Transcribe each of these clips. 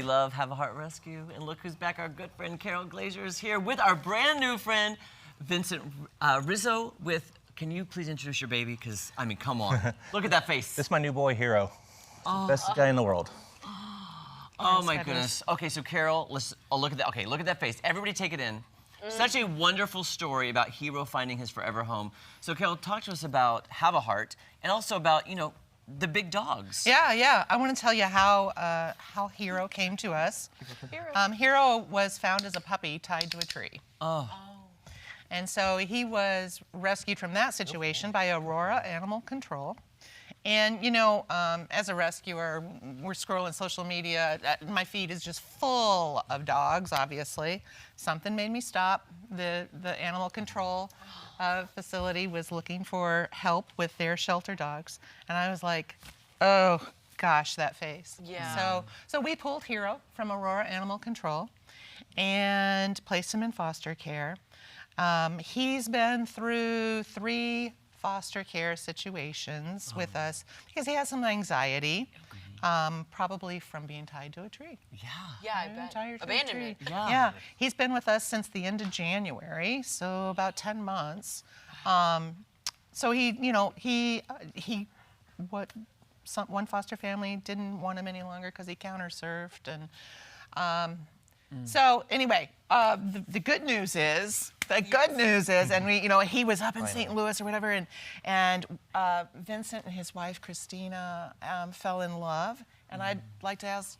love HavaHeart Rescue. And look who's back. Our good friend Carol Glazier is here with our brand new friend, Vincent Rizzo with, can you please introduce your baby? Because, I mean, come on. Look at that face. This is my new boy, Hero. Best guy in the world. Oh my goodness. Okay, so Carol, let's look at that. Okay, look at that face. Everybody take it in. Such a wonderful story about Hero finding his forever home. So Carol, talk to us about HavaHeart and also about, you know, the big dogs. Yeah. I want to tell you how Hero came to us. Hero was found as a puppy tied to a tree. Oh. And so he was rescued from that situation by Aurora Animal Control. And, you know, as a rescuer, we're scrolling social media. My feed is just full of dogs, obviously. Something made me stop. The animal control facility was looking for help with their shelter dogs. And I was like, oh, gosh, that face. Yeah. So we pulled Hero from Aurora Animal Control and placed him in foster care. He's been through 3 foster care situations with us because he has some anxiety, probably from being tied to a tree. Yeah, I bet. Abandonment. Yeah, he's been with us since the end of January, so about 10 months. So one foster family didn't want him any longer because he counter-surfed, and so anyway, the good news is, and we, you know, he was up in St. Louis or whatever, and Vincent and his wife Christina fell in love, and I'd like to ask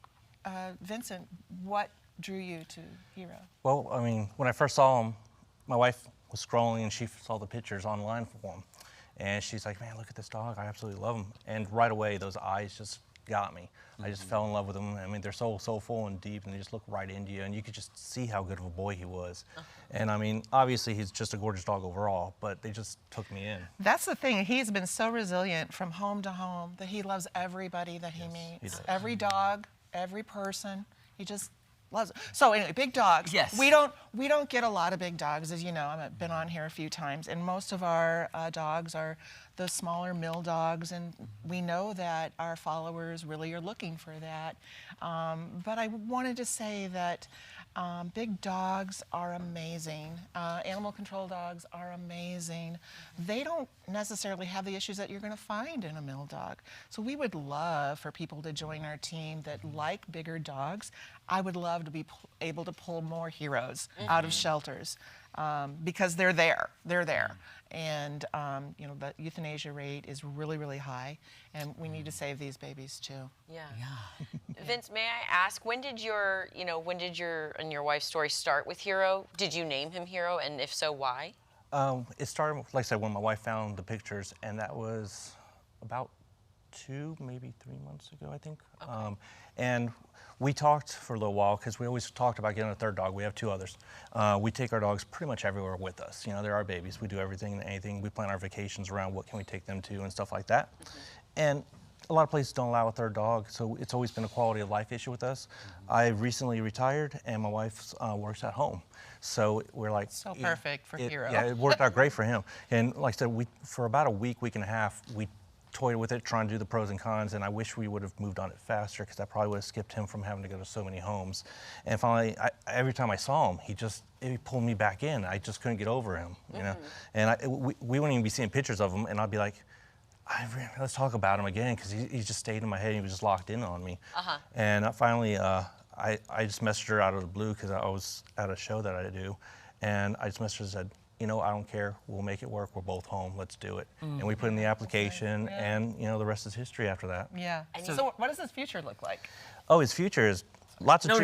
Vincent, what drew you to Hero? Well, I mean, when I first saw him, my wife was scrolling and she saw the pictures online for him, and she's like, "Man, look at this dog! I absolutely love him." And right away, those eyes just got me. I just fell in love with them. I mean, they're so full and deep, and they just look right into you, and you could just see how good of a boy he was. And I mean, obviously, he's just a gorgeous dog overall, but they just took me in. That's the thing. He's been so resilient from home to home that he loves everybody that he meets. Every dog, every person. He just loves it. So anyway, big dogs. Yes. We don't get a lot of big dogs, as you know. I've been on here a few times, and most of our dogs are the smaller mill dogs, and we know that our followers really are looking for that. But I wanted to say that big dogs are amazing. Animal control dogs are amazing. They don't necessarily have the issues that you're going to find in a mill dog. So we would love for people to join our team that like bigger dogs. I would love to be able to pull more Heroes out of shelters because they're there. They're there. And you know, the euthanasia rate is really, really high, and we need to save these babies too. Yeah. Vince, may I ask, when did your and your wife's story start with Hero? Did you name him Hero, and if so, why? It started, like I said, when my wife found the pictures, and that was about 2, maybe 3 months ago, I think. Okay. And we talked for a little while because we always talked about getting a 3rd dog. We have 2 others. We take our dogs pretty much everywhere with us. You know, they're our babies. We do everything and anything. We plan our vacations around what can we take them to and stuff like that. And a lot of places don't allow a 3rd dog, so it's always been a quality of life issue with us. I recently retired, and my wife works at home. So we're like... So perfect for Hero. Yeah, it worked out great for him. And like I said, for about a week and a half, we toyed with it, trying to do the pros and cons, and I wish we would have moved on it faster because that probably would have skipped him from having to go to so many homes. And finally, every time I saw him, he pulled me back in. I just couldn't get over him, you know. And we wouldn't even be seeing pictures of him, and I'd be like, let's talk about him again, because he just stayed in my head and he was just locked in on me. And finally, I just messaged her out of the blue because I was at a show that I do, and I just messaged her and said, you know, I don't care. We'll make it work. We're both home. Let's do it. And we put in the application, and, you know, the rest is history after that. Yeah. So what does his future look like? Oh, his future is lots of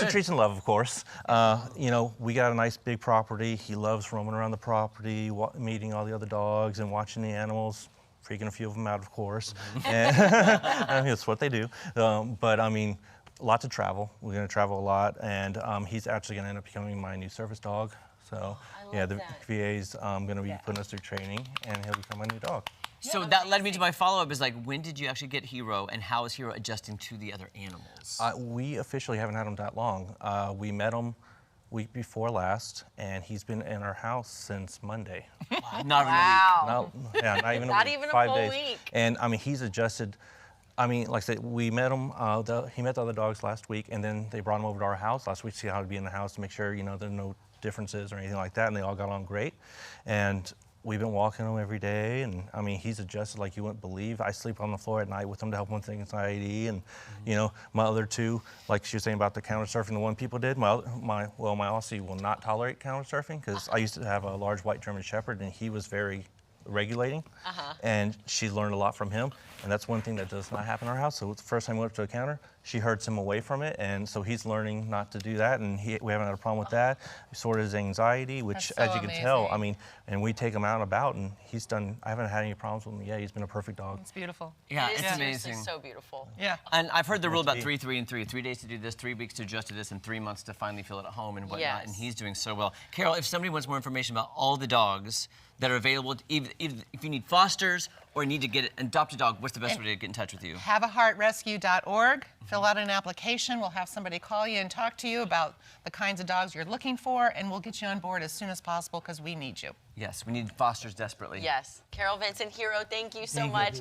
treats and love, of course. You know, we got a nice big property. He loves roaming around the property, meeting all the other dogs and watching the animals, freaking a few of them out, of course. And that's what they do. But, I mean, lots of travel. We're going to travel a lot, and he's actually going to end up becoming my new service dog. So, yeah, the VA's going to be putting us through training, and he'll become my new dog. So that led me to my follow-up is like, when did you actually get Hero, and how is Hero adjusting to the other animals? We officially haven't had him that long. We met him week before last, and he's been in our house since Monday. Not even a week. No, yeah, not even Not a week. even a 5 full days. week. And I mean, he's adjusted I mean, like I said, we met him. He met the other dogs last week, and then they brought him over to our house last week to see how to be in the house to make sure, you know, there are no differences or anything like that, and they all got on great. And we've been walking him every day, and I mean, he's adjusted like you wouldn't believe. I sleep on the floor at night with him to help him with anxiety, and you know, my other two, like she was saying about the counter surfing, the one people did. My Aussie will not tolerate counter surfing because I used to have a large white German Shepherd, and he was very regulating, and she learned a lot from him, and that's one thing that does not happen in our house. So the first time we went up to a counter, she herds him away from it, and so he's learning not to do that, and we haven't had a problem with that. We sorted his anxiety, which, That's so as you can tell, amazing. I mean, and we take him out and about, and he's done, I haven't had any problems with him yet. He's been a perfect dog. It's beautiful. Yeah, It is it's seriously amazing. so beautiful. Yeah. And I've heard the rule about be. 3, 3, and 3. 3 days to do this, 3 weeks to adjust to this, and 3 months to finally feel it at home and whatnot. Yes. And he's doing so well. Carol, if somebody wants more information about all the dogs that are available, if you need fosters or need to adopt a dog, what's the best way to get in touch with you? HavaHeartRescue.org. Fill out an application. We'll have somebody call you and talk to you about the kinds of dogs you're looking for, and we'll get you on board as soon as possible because we need you. Yes, we need fosters desperately. Yes. Carol, Vince, and Hero, thank you so much.